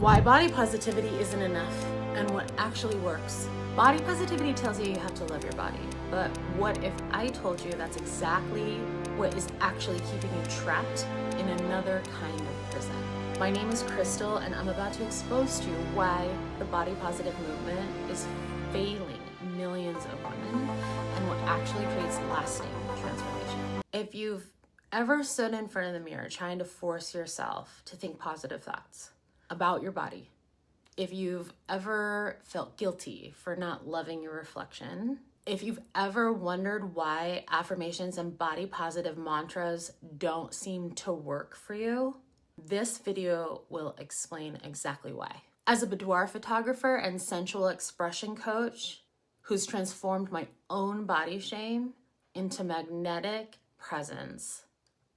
Why body positivity isn't enough and what actually works. Body positivity tells you you have to love your body, but what if I told you that's exactly what is actually keeping you trapped in another kind of prison? My name is Crystal, and I'm about to expose to you why the body positive movement is failing millions of women and what actually creates lasting transformation. If you've ever stood in front of the mirror trying to force yourself to think positive thoughts about your body, if you've ever felt guilty for not loving your reflection, if you've ever wondered why affirmations and body positive mantras don't seem to work for you, this video will explain exactly why. As a boudoir photographer and sensual expression coach who's transformed my own body shame into magnetic presence,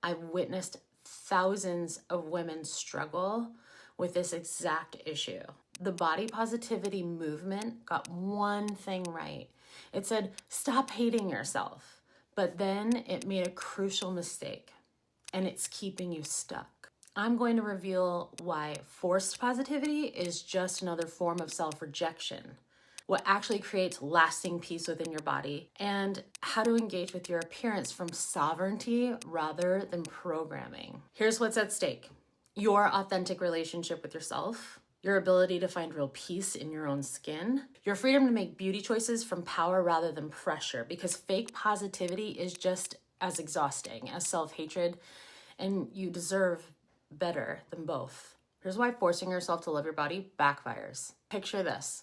I've witnessed thousands of women struggle with this exact issue. The body positivity movement got one thing right. It said, stop hating yourself. But then it made a crucial mistake, and it's keeping you stuck. I'm going to reveal why forced positivity is just another form of self-rejection, what actually creates lasting peace within your body, and how to engage with your appearance from sovereignty rather than programming. Here's what's at stake: your authentic relationship with yourself, your ability to find real peace in your own skin, your freedom to make beauty choices from power rather than pressure, because fake positivity is just as exhausting as self-hatred, and you deserve better than both. Here's why forcing yourself to love your body backfires. Picture this.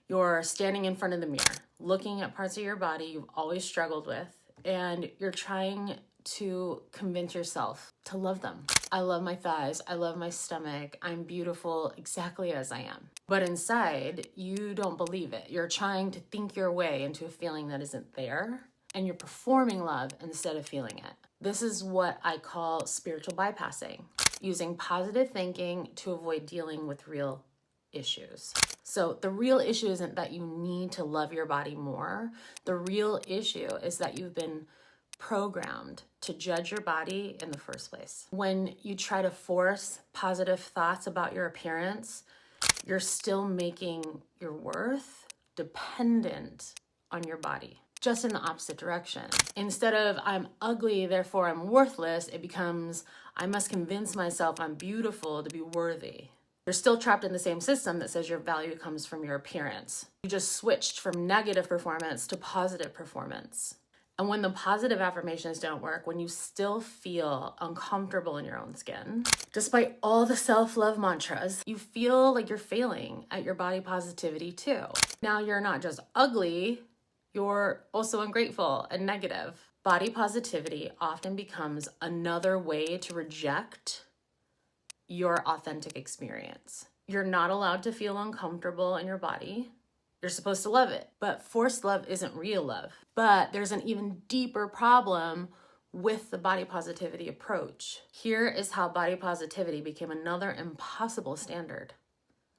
You're standing in front of the mirror, looking at parts of your body you've always struggled with, and you're trying to convince yourself to love them. I love my thighs, I love my stomach, I'm beautiful exactly as I am. But inside, you don't believe it. You're trying to think your way into a feeling that isn't there, and you're performing love instead of feeling it. This is what I call spiritual bypassing, using positive thinking to avoid dealing with real issues. So the real issue isn't that you need to love your body more. The real issue is that you've been programmed to judge your body in the first place. When you try to force positive thoughts about your appearance, you're still making your worth dependent on your body, just in the opposite direction. Instead of I'm ugly, therefore I'm worthless, it becomes I must convince myself I'm beautiful to be worthy. You're still trapped in the same system that says your value comes from your appearance. You just switched from negative performance to positive performance. And when the positive affirmations don't work, when you still feel uncomfortable in your own skin, despite all the self-love mantras, you feel like you're failing at your body positivity too. Now you're not just ugly, you're also ungrateful and negative. Body positivity often becomes another way to reject your authentic experience. You're not allowed to feel uncomfortable in your body. You're supposed to love it, but forced love isn't real love. But there's an even deeper problem with the body positivity approach. Here is how body positivity became another impossible standard.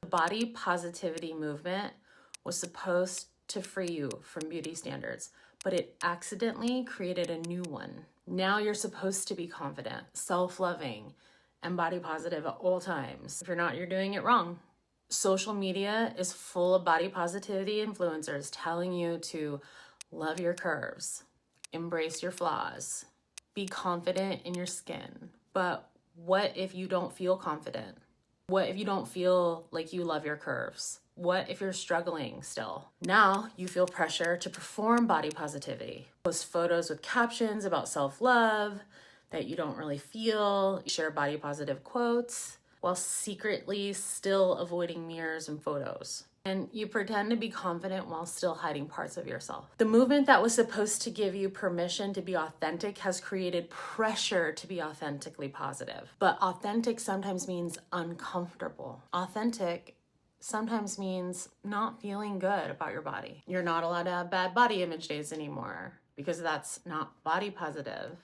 The body positivity movement was supposed to free you from beauty standards, but it accidentally created a new one. Now you're supposed to be confident, self-loving, and body positive at all times. If you're not, you're doing it wrong. Social media is full of body positivity influencers telling you to love your curves, embrace your flaws, be confident in your skin. But what if you don't feel confident? What if you don't feel like you love your curves? What if you're struggling still? Now you feel pressure to perform body positivity. Post photos with captions about self-love that you don't really feel, share body positive quotes, while secretly still avoiding mirrors and photos. And you pretend to be confident while still hiding parts of yourself. The movement that was supposed to give you permission to be authentic has created pressure to be authentically positive. But authentic sometimes means uncomfortable. Authentic sometimes means not feeling good about your body. You're not allowed to have bad body image days anymore because that's not body positive.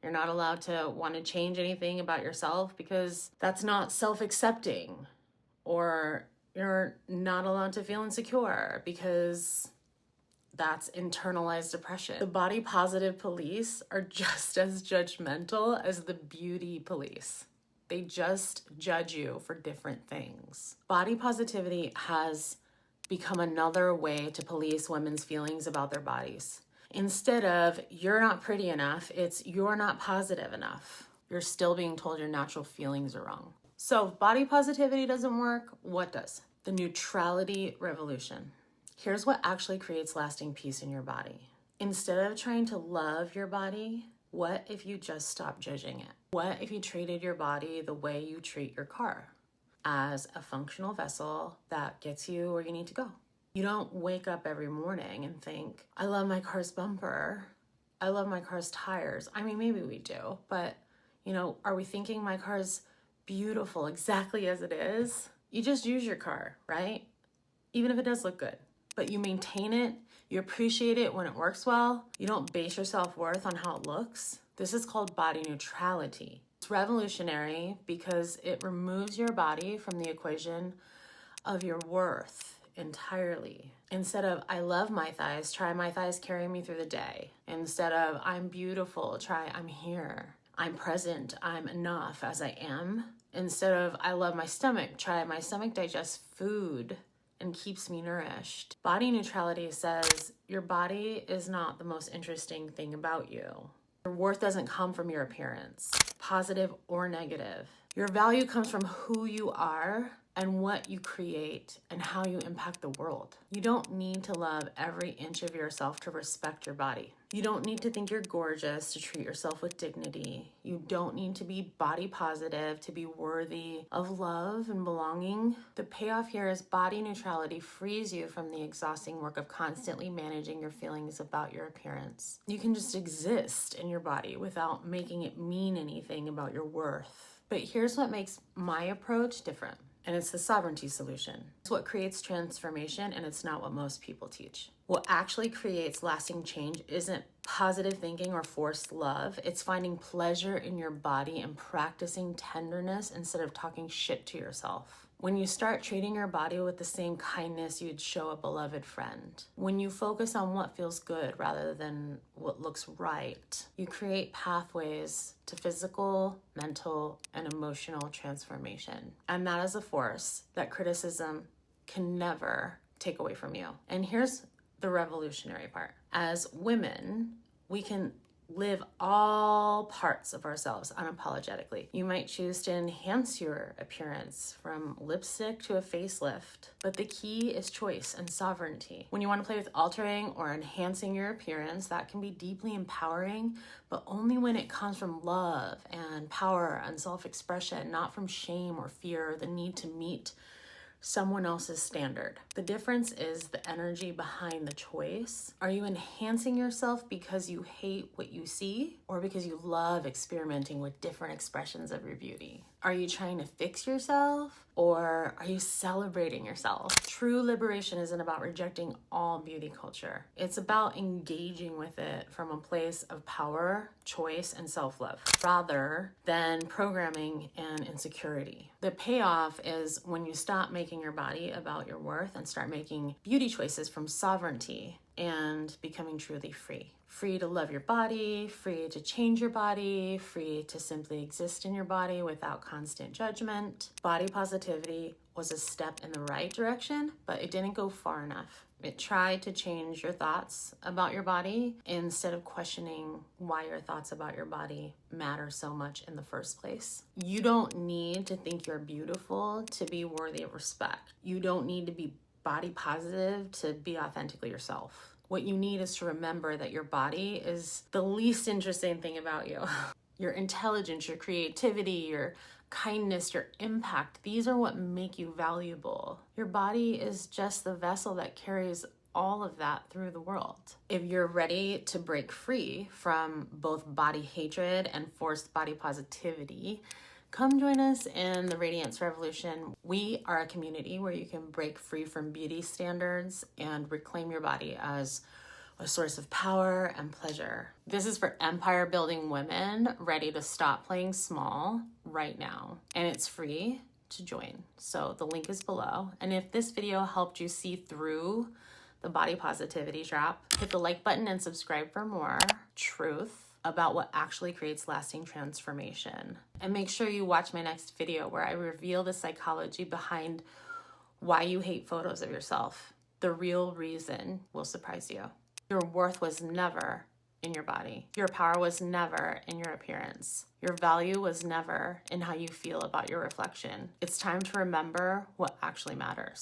You're not allowed to want to change anything about yourself because that's not self-accepting. Or you're not allowed to feel insecure because that's internalized depression. The body positive police are just as judgmental as the beauty police. They just judge you for different things. Body positivity has become another way to police women's feelings about their bodies. Instead of you're not pretty enough, it's you're not positive enough. You're still being told your natural feelings are wrong. So if body positivity doesn't work, what does? The neutrality revolution. Here's what actually creates lasting peace in your body. Instead of trying to love your body, what if you just stopped judging it? What if you treated your body the way you treat your car? As a functional vessel that gets you where you need to go. You don't wake up every morning and think, I love my car's bumper. I love my car's tires. I mean, maybe we do, but are we thinking my car's beautiful exactly as it is? You just use your car, right? Even if it does look good, but you maintain it. You appreciate it when it works well. You don't base your self-worth on how it looks. This is called body neutrality. It's revolutionary because it removes your body from the equation of your worth entirely. Instead of, I love my thighs, try my thighs carry me through the day. Instead of, I'm beautiful, try I'm here. I'm present, I'm enough as I am. Instead of, I love my stomach, try my stomach digests food and keeps me nourished. Body neutrality says your body is not the most interesting thing about you. Your worth doesn't come from your appearance, positive or negative. Your value comes from who you are and what you create and how you impact the world. You don't need to love every inch of yourself to respect your body. You don't need to think you're gorgeous to treat yourself with dignity. You don't need to be body positive to be worthy of love and belonging. The payoff here is body neutrality frees you from the exhausting work of constantly managing your feelings about your appearance. You can just exist in your body without making it mean anything about your worth. But here's what makes my approach different. And it's the sovereignty solution. It's what creates transformation, and it's not what most people teach. What actually creates lasting change isn't positive thinking or forced love. It's finding pleasure in your body and practicing tenderness instead of talking shit to yourself. When you start treating your body with the same kindness you'd show a beloved friend, when you focus on what feels good rather than what looks right, you create pathways to physical, mental, and emotional transformation. And that is a force that criticism can never take away from you. And here's the revolutionary part. As women, we can live all parts of ourselves unapologetically. You might choose to enhance your appearance from lipstick to a facelift, but the key is choice and sovereignty. When you want to play with altering or enhancing your appearance, that can be deeply empowering, but only when it comes from love and power and self-expression, not from shame or fear or the need to meet someone else's standard. The difference is the energy behind the choice. Are you enhancing yourself because you hate what you see or because you love experimenting with different expressions of your beauty? Are you trying to fix yourself or are you celebrating yourself? True liberation isn't about rejecting all beauty culture. It's about engaging with it from a place of power, choice, and self-love rather than programming and insecurity. The payoff is when you stop making your body about your worth and start making beauty choices from sovereignty and becoming truly free. Free to love your body, free to change your body, free to simply exist in your body without constant judgment. Body positivity was a step in the right direction, but it didn't go far enough. It tried to change your thoughts about your body instead of questioning why your thoughts about your body matter so much in the first place. You don't need to think you're beautiful to be worthy of respect. You don't need to be body positive to be authentically yourself. What you need is to remember that your body is the least interesting thing about you. Your intelligence, your creativity, your kindness, your impact, these are what make you valuable. Your body is just the vessel that carries all of that through the world. If you're ready to break free from both body hatred and forced body positivity, come join us in the Radiance Revolution. We are a community where you can break free from beauty standards and reclaim your body as a source of power and pleasure. This is for empire building women ready to stop playing small right now. And it's free to join. So the link is below. And if this video helped you see through the body positivity trap, hit the like button and subscribe for more truth. about what actually creates lasting transformation. And make sure you watch my next video where I reveal the psychology behind why you hate photos of yourself. The real reason will surprise you. Your worth was never in your body. Your power was never in your appearance. Your value was never in how you feel about your reflection. It's time to remember what actually matters.